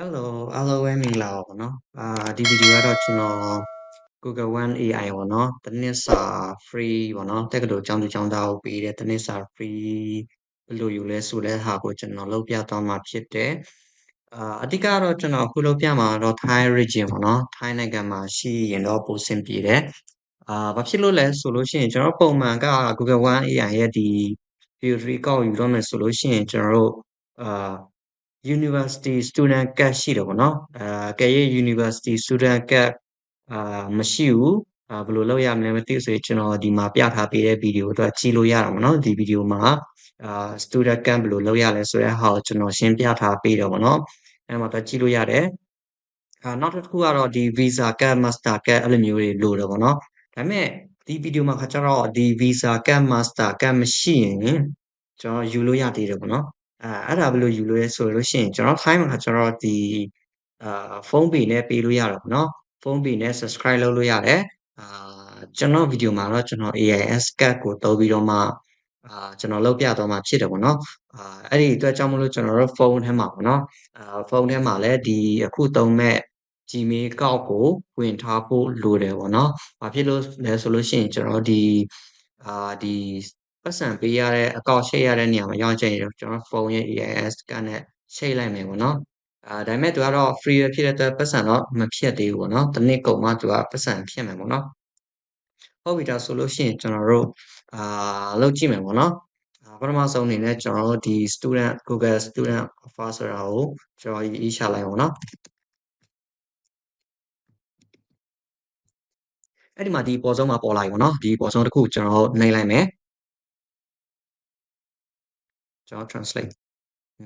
Hello အားလုံးပဲမင်္ဂလာပါပေါ့နော်ဒီဗီဒီယိုကတော့ကျွန်တော် Google One AI ပေါ့နော်တစ်နှစ်စာ free ပေါ့နော်တက္ကသိုလ်ကျောင်းသူကျောင်းသားကိုပေးတဲ့တစ်နှစ်စာ free ဘယ်လိုယူလဲဆိုတဲ့ဟာကိုကျွန်တော်လုပ်ပြသွားမှာဖြစ်တယ်အဓိကတော့ကျွန်တော်အခုလုပ်ပြမှာတော့ Thai region ပေါ့နော် Thai နိုင်ငံမှာရှိရင်တော့ပိုဆင်ပြေတယ်ဘာဖြစ်လို့လဲဆိုလို့ရှိရင်ကျွန်တော်ပုံမှန်က Google One AI ရဲ့ဒီ theory ကောက်ယူတော့မယ်ဆိုလို့ရှိရင်ကျွန်တော်တို့University Student Card ရှိတယ်ပေါ့နော်ကဲရဲ့ University Student Card မရှိဘူးဘယ်လိုလုပ်ရမလဲမသိဆိုရင်ကျွန်တော်ဒီမှာပြထားပေးတဲ့ဗီဒီယိုအတွက်ကြည့်လို့ရတာပေါ့နော်ဒီဗီဒီယိုမှာStudent Card ဘယ်လိုလုပ်ရလဲဆိုတဲ့ဟာကိုကျွန်တော်ရှင်းပြထားပေးတယ်ပေါ့နော်အဲ့မှာတော့ကြည့်လို့ရတယ်နောက်တစ်ခုကတော့ဒီ Visa Card Master Card အဲ့လိုမျိုးတွေလိုတယ်ပေါ့နော်ဒါပေမဲ့ဒီဗီဒီယိုမှာခါကျတော့ဒီ Visa Card Master Card မရှိရင်ကျွန်တော်ယူလို့ရသေးတယ်ပေါ့နော်အဲ့ဒါဘယ်လိုယူလို့လဲဆိုလို့ရှိရင်ကျွန်တော် time မှာကျွန်တော်ဒီဖုန်းပေနဲ့ပေးလို့ရတာပေါ့နော်ဖုန်းပေနဲ့ subscribe လုပ်လို့ရတယ်ကျွန်တော်ဗီဒီယိုမှာတော့ကျွန်တော် AIS card ကိုသုံးပြီးတော့မှကျွန်တော်လုပ်ပြသွားမှာဖြစ်တယ်ပေါ့နော်အဲ့ဒီအတွက်ကြောင့်မလို့ကျွန်တော်တို့ဖုန်းထဲမှာပေါ့နော်ဖုန်းထဲမှာလည်းဒီအခုသုံးမဲ့ Gmail ကောက်ကိုဝင်ထားဖို့လိုတယ်ပေါ့နော်ဘာဖြစ်လို့လဲဆိုလို့ရှိရင်ကျွန်တော်ဒီပတ်စံပေးရတဲ့အကောင့်ရှိတ်ရတဲ့နေရာမှာရောက်ချိန်ကျွန်တော်ဖုန်းရဲ့ AIS ကနဲ့ရှိတ်လိုက်မယ်ပေါ့နော်ဒါပေမဲ့သူကတော့ free ဖြစ်တဲ့အတွက်ပတ်စံတော့မဖြစ်သေးဘူးပေါ့နော်တစ်နှစ်ကုန်မှသူကပတ်စံဖြစ်မယ်ပေါ့နော်ဟုတ်ပြီဒါဆိုလို့ရှိရင်ကျွန်တော်တို့လုပ်ကြည့်မယ်ပေါ့နော်ပထမဆုံးအနေနဲ့ကျွန်တော်တို့ဒီ Google Student Offer ဆိုတာကိုကျွန်တော်ရေးချလိုက်ပါတော့အဲ့ဒီမှာဒီပေါ်ဆုံးမှာပေါ်လာပြီပေါ့နော်ဒီပေါ်ဆုံးတစ်ခုကျွန်တော်နှိပ်လိုက်မယ်ကျွန်တော် translate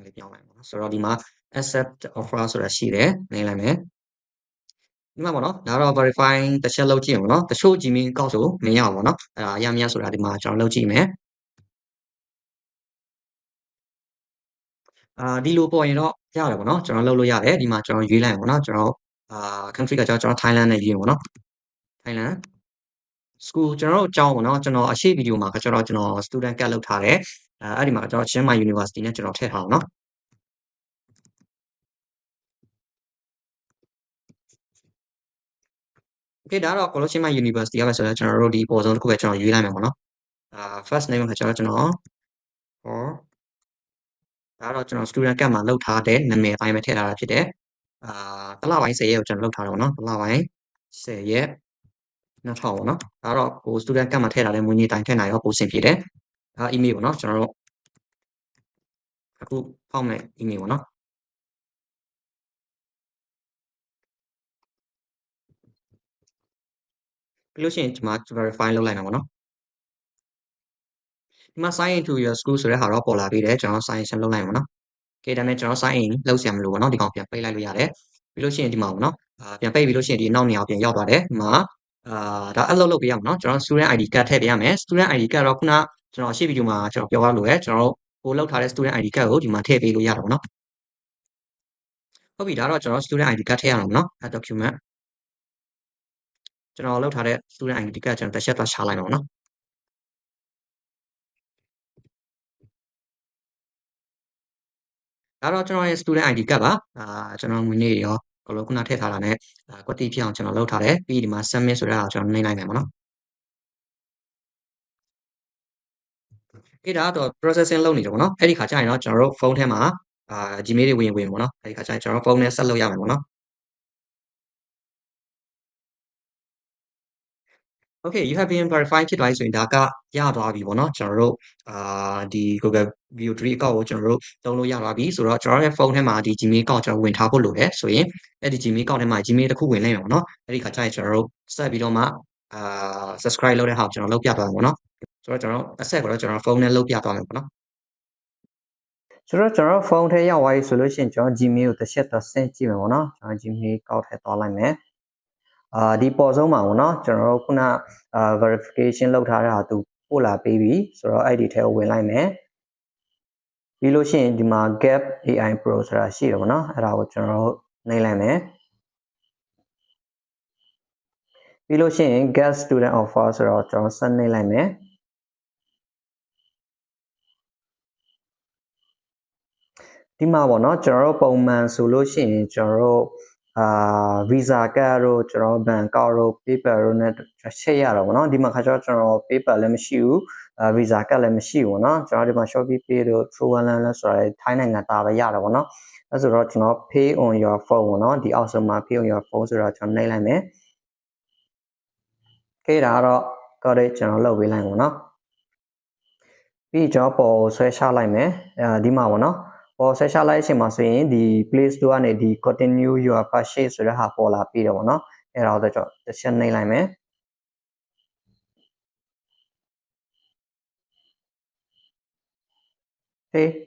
လေးပြောင်းလိုက်ပါနော်ဆိုတော့ဒီမှာ accept offer ဆိုတာရှိတယ်နှိပ်လိုက်မယ်ဒီမှာပေါ့နော်ဒါတော့ verify တစ်ချက်လုပ်ကြည့်အောင်နော်တချို့ Gmail ကောက်ဆိုမရဘူးပေါ့နော်အဲ့ဒါရမရဆိုတာဒီမှာကျွန်တော်လုပ်ကြည့်မယ်ဒီလိုပေါ်ရင်တော့ရတယ်ပေါ့နော်ကျွန်တော်လုပ်လို့ရတယ်ဒီမှာကျွန်တော်ရွေးလိုက်ပါပေါ့နော်ကျွန်တော်country ကကျွန်တော် Thailand နဲ့ရွေးပါပေါ့နော် Thailand school ကျွန်တော်တို့အကြောင်းပေါ့နော်ကျွန်တော်အရှိဗီဒီယိုမှာကျွန်တော် student card လုပ်ထားတယ်အဲ့ဒီမှာကျွန်တော် Chiang Mai University နဲ့ကျွန်တော်ထည့်ထားအောင်နော်โอเคဒါကတော့ Chiang Mai University ကပဲဆိုတော့ကျွန်တော်တို့ဒီပေါ်ဆုံးတစ်ခုပဲကျွန်တော်ရွေးလိုက်မယ်ပေါ့နော်first name ကကျွန်တော် or ဒါတော့ကျွန်တော် student card မှာလုပ်ထားတဲ့နာမည်အတိုင်းပဲထည့်ထားတာဖြစ်တယ်တစ်လပိုင်း10ရက်ကိုကျွန်တော်လုပ်ထားတယ်ပေါ့နော်တစ်လပိုင်း10ရက်2000ပေါ့နော်ဒါတော့ဟို student card မှာထည့်ထားတဲ့မွေးနေ့တိုင်းထည့်နိုင်တော့ပိုဆင်ပြေတယ်email ပေါ့နော်ကျွန်တော်တို့အခုဖောက်မဲ့ email ပေါ့နော်ပြီးလို့ရှိရင်ဒီမှာ verify လုပ်လိုက်မှာပေါ့နော်ဒီမှာ sign into your school ဆိုတဲ့ဟာတော့ပေါ်လာပြီးတယ်ကျွန်တော် sign in လုပ်လိုက်မှာပေါ့နော်โอเคဒါပေမဲ့ကျွန်တော် sign in လုပ်စရာမလိုဘူးပေါ့နော်ဒီကောင်ပြန်ပိတ်လိုက်လို့ရတယ်ပြီးလို့ရှိရင်ဒီမှာပေါ့နော်ပြန်ပိတ်ပြီးလို့ရှိရင်ဒီနောက်နေရာပြန်ရောက်သွားတယ်ဒီမှာဒါ upload လုပ်ပေးရမှာနော်ကျွန်တော် student ID card ထည့်ပေးရမယ် student ID card တော့ခုနကျွန်တော်ရှေ့ဗီဒီယိုမှာကျွန်တော်ပြောရလို့ရကျွန်တော်ဟိုလောက်ထားတဲ့ student ID card ကိုဒီမှာထည့်ပေးလို့ရတယ်ပေါ့နော်ဟုတ်ပြီဒါတော့ကျွန်တော် student ID card ထည့်ရအောင်နော် document ကျွန်တော်လောက်ထားတဲ့ student ID card ကျွန်တော်တစ်ချက်သွားချလိုက်ပါတော့နော်ဒါတော့ကျွန်တော်ရဲ့ student ID card ပါကျွန်တော်ငွေနေ့ရောဘလို့ခုနထည့်ထားတာနဲ့ကွက်တိဖြစ်အောင်ကျွန်တော်လုပ်ထားတယ်ပြီးဒီမှာ submit ဆိုတဲ့ဟာကိုကျွန်တော်နှိပ်လိုက်မယ်ပေါ့နော်အေးဒါတော့ processing လုပ်နေတယ်ပေါ့နော်အဲ့ဒီခါကျရင်တော့ကျွန်တော်တို့ဖုန်းထဲမှာGmail တွေဝင်ပေါ့နော်အဲ့ဒီခါကျရင်ကျွန်တော်ဖုန်းနဲ့ဆက်လုပ်ရမယ်ပေါ့နော် Okay you have been verified ဖြစ်သွားပြီဆိုရင်ဒါကရသွားပြီပေါ့နော်ကျွန်တော်တို့ဒီ Google View 3 account ကိုကျွန်တော်တို့သုံးလို့ရသွားပြီဆိုတော့ကျွန်တော်ရဲ့ဖုန်းထဲမှာဒီ Gmail account ကျွန်တော်ဝင်ထားဖို့လိုတယ်ဆိုရင်အဲ့ဒီ Gmail account ထဲမှာ Gmail တစ်ခုဝင်လိုက်မယ်ပေါ့နော်အဲ့ဒီခါကျရင်ကျွန်တော်တို့ဆက်ပြီးတော့မှsubscribe လုပ်တဲ့ဟာကိုကျွန်တော်လုပ်ပြသွားမယ်ပေါ့နော်ဆိုတော့ကျွန်တော် access ကိုတော့ကျွန်တော်ဖုန်းနဲ့လုပ်ပြသွားမယ်ပေါ့နော်ဆိုတော့ကျွန်တော်ဖုန်းထဲရောက်သွားပြီဆိုလို့ရှိရင်ကျွန်တော် Gmail ကိုတစ်ချက်တော့ဆင်းကြည့်မယ်ပေါ့နော်ကျွန်တော် Gmail account ထဲသွားလိုက်မယ်ဒီပေါ်ဆုံးမှာပေါ့နော်ကျွန်တော်တို့ခုနverification လုပ်ထားတာသူပို့လာပေးပြီဆိုတော့အဲ့ဒီထဲကိုဝင်လိုက်မယ်ပြီးလို့ရှိရင်ဒီမှာ gap AI pro ဆိုတာရှိတယ်ပေါ့နော်အဲ့ဒါကိုကျွန်တော်တို့နှိပ်လိုက်မယ်ပြီးလို့ရှိရင် get student offer ဆိုတော့ကျွန်တော်ဆက်နှိပ်လိုက်မယ် ဒီမှာပေါ့နော်ကျွန်တော်တို့ပုံမှန်ဆိုလို့ရှိရင်ကျွန်တော်တို့visa card တို့ကျွန်တော် bank account တို့ paper တို့နဲ့ချက်ရတော့ဗောနော်ဒီမှာခါကျတော့ကျွန်တော် paper လည်းမရှိဘူးvisa card လည်းမရှိဘူးဗောနော်ကျွန်တော်ဒီမှာ Shopee Pay တို့ True Wallet လည်းဆိုတော့ထိုင်းနိုင်ငံသားပဲရတာဗောနော်အဲဆိုတော့ကျွန်တော် pay on your phone ဗောနော်ဒီအောက်ဆုံးမှာ pay on your phone ဆိုတော့ကျွန်တော်နှိပ်လိုက်မယ်ခေဒါတော့ got it ကျွန်တော်လုပ်ပေးလိုက်ဗောနော်ပြီးကျွန်တော်ပေါ်ဆွဲချလိုက်မယ်ဒီမှာဗောနော်ပေါ်ဆက်ချလိုက်အချိန်မှာဆိုရင်ဒီ Play Store ကနေဒီ continue your purchase ဆိုတဲ့ဟာပေါ်လာပြီးတော့ဗောနော်အဲ့ဒါတော့ကျွန်တော်တစ်ချက်နှိပ်လိုက်မယ်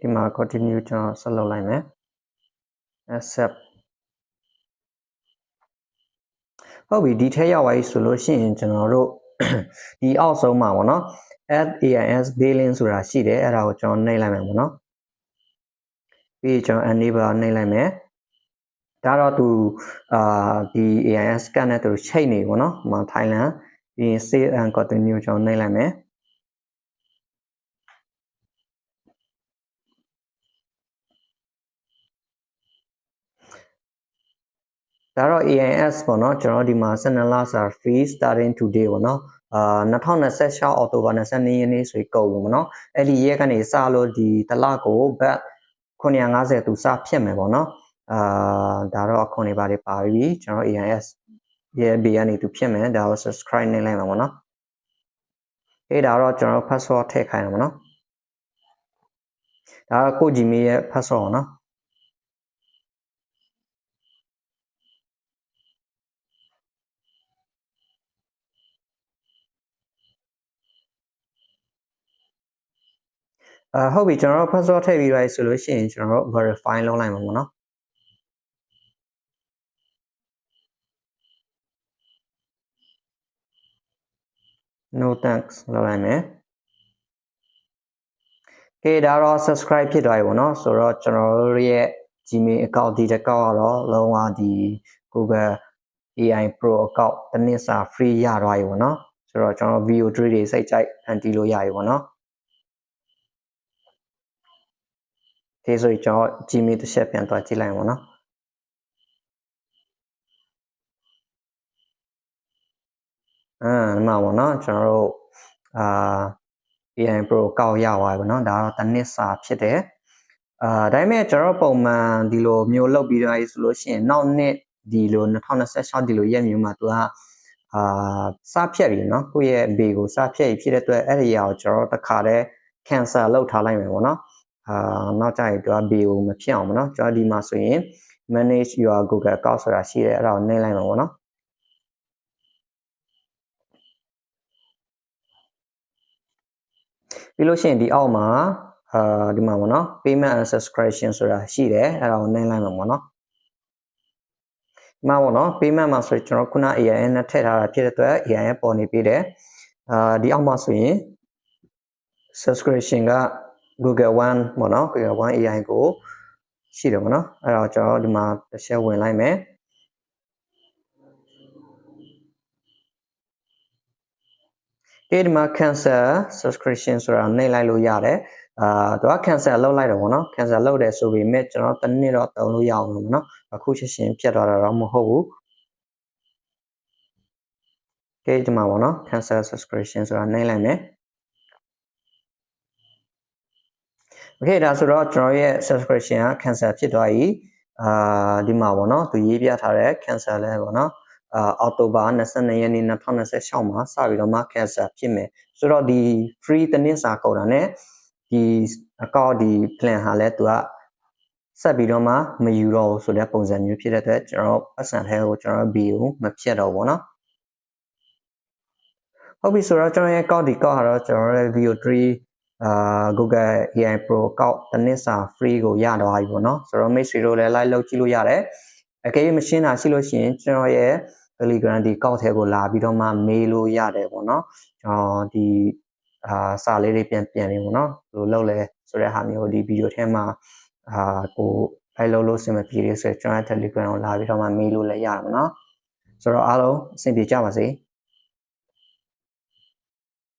ဒီမှာ continue ကျွန်တော်ဆက်လုပ်လိုက်မယ် accept ဟုတ်ပြီဒီထက်ရောက်သွားပြီဆိုလို့ရှိရင်ကျွန်တော်တို့ဒီအောက်ဆုံးမှာဗောနော် add AIS billing ဆိုတာရှိတယ်အဲ့ဒါကိုကျွန်တော်နှိပ်လိုက်မယ်ဗောနော်ပြီးကျွန်တော် enable နှိပ်လိုက်မယ်ဒါတော့သူဒီ AIS scan နဲ့သူချိန်နေဗောနော်မှာ Thailand ပြီး save and continue ကျွန်တော်နှိပ်လိုက်မယ်ဒါတော့ AIS ပေါ့နော်ကျွန်တော်ဒီမှာ12လစာ free starting today ပေါ့နော်2026အောက်တိုဘာ22ရက်နေ့ဆိုကုန်ဘူးပေါ့နော်အဲ့ဒီရက်ကနေစလို့ဒီတစ်လကိုဘတ်950သူစဖြစ်မယ်ပေါ့နော်ဒါတော့အခွန်တွေပါတယ်ပါပြီကျွန်တော် AIS ရဲ့ B ကနေသူဖြစ်မယ်ဒါကို subscribe နှိပ်လိုက်မှာပေါ့နော်အဲ့ဒါတော့ကျွန်တော် password ထည့်ခိုင်းရမှာနော်ဒါကကို Gmail ရဲ့ password ပေါ့နော်ဟုတ်ပြီကျွန်တော် password ထည့်ပြီးလိုက်ဆိုလို့ရှိရင်ကျွန်တော် verify လုပ်လိုက်မှာပေါ့နော် no thanks လုပ်လိုက်မယ်ကဲဒါတော့ subscribe ဖြစ်သွားပြီပေါ့နော်ဆိုတော့ကျွန်တော်တို့ရဲ့ Gmail account ဒီတစ်ခေါက်ကတော့လုံးဝဒီ Google AI Pro account တစ်နှစ်စာ free ရသွားပြီပေါ့နော်ဆိုတော့ကျွန်တော် video တွေစိတ်ကြိုက်ဖန်တီးလို့ရပြီပေါ့နော်ဒီဆိုရင်ကျွန်တော် Gmail တစ်ချက်ပြန်သွားကြည့်လိုက်ပါနော်ဒီမှာပေါ့နော်ကျွန်တော်တို့AI Pro ကောက်ရသွားပြီပေါ့နော်ဒါတော့တစ်နှစ်စာဖြစ်တယ်ဒါပေမဲ့ကျွန်တော်ပုံမှန်ဒီလိုမျိုးလုပ်ပြီးတော့ဆိုလို့ရှိရင်နောက်နှစ်ဒီလို2026ဒီလိုရက်မျိုးမှာသူကစဖြတ်ပြီเนาะကိုယ့်ရဲ့ bay ကိုစဖြတ်ဖြစ်တဲ့အတွက်အဲ့ဒီအရာကိုကျွန်တော်တခါတည်း cancel လုပ်ထားလိုက်မယ်ပေါ့နော်နောက်ကျရင်သူက bay ကိုမဖြစ်အောင်ပေါ့နော်ကျွန်တော်ဒီမှာဆိုရင် manage your Google account ဆိုတာရှိတယ်အဲ့ဒါကိုနှိပ်လိုက်မှာပေါ့နော်ပြီးလို့ရှိရင်ဒီအောက်မှာဒီမှာပေါ့နော် payment and subscription ဆိုတာရှိတယ်အဲ့ဒါကိုနှိပ်လိုက်မှာပေါ့နော်ဒီမှာပေါ့နော် payment မှာဆိုကျွန်တော်ခုန AIN နဲ့ထည့်ထားတာဖြစ်တဲ့အတွက် AIN ပေါ်နေပြီးတယ်ဒီအောက်မှာဆိုရင် subscription က Google One ပေါ့နော် Google One AI ကိုရှိတယ်ပေါ့နော်အဲ့တော့ကျွန်တော်ဒီမှာတစ်ချက်ဝင်လိုက်မယ်ဒီမှာ cancel subscription ဆိုတာနှိပ်လိုက်လို့ရတယ်သူက cancel လုပ်လိုက်တယ်ပေါ့နော် cancel လုပ်တယ်ဆိုပေမဲ့ကျွန်တော်တစ်နှစ်တော့တုံးလို့ရအောင်ပေါ့နော်အခုချက်ချင်းပြတ်သွားတာတော့မဟုတ်ဘူးဒီမှာပေါ့နော် cancel subscription ဆိုတာနှိပ်လိုက်မယ်โอเคဒါဆိုတော့ကျွန်တော်ရဲ့ subscription က cancel ဖြစ်သွားပြီဒီမှာပေါ့နော်သူရေးပြထားတဲ့ cancel လဲပေါ့နော်အောက်တိုဘာ22ရက်နေ့2026မှာစပြီးတော့မှ cancel ဖြစ်မယ်ဆိုတော့ဒီ free တစ်နှစ်စာကုန်တာ ਨੇ ဒီ account ဒီ plan ဟာလဲသူကဆက်ပြီးတော့မှမယူတော့ဘူးဆိုတဲ့ပုံစံမျိုးဖြစ်တဲ့အတွက်ကျွန်တော်ပတ်စံထဲကိုကျွန်တော် B ကိုမဖြတ်တော့ဘူးเนาะဟုတ်ပြီဆိုတော့ကျွန်တော်ရဲ့ account ဒီ account ဟာတော့ကျွန်တော်ရဲ့ VO3 Google AI Pro account တစ်နှစ်စာ free ကိုရတော့ပြီပေါ့เนาะဆိုတော့မိတ်ဆွေတို့လည်း like လုပ်ကြည့်လို့ရတယ်အကယ်၍မရှင်းတာရှိလို့ရှိရင်ကျွန်တော်ရဲ့ Telegram ဒီ account ထဲကိုလာပြီးတော့မှ mail လို့ရတယ်ပေါ့เนาะကျွန်တော်ဒီစာလေးတွေပြန်နေပေါ့เนาะဘယ်လိုလုပ်လဲဆိုတဲ့ဟာမျိုးဒီ video ထဲမှာကိုလိုက်လို့စင်မပြေသေးဆိုကျွန်တော် Telegram ကိုလာပြီးတော့မှ mail လို့လည်းရမှာเนาะဆိုတော့အားလုံးအဆင်ပြေကြပါစေ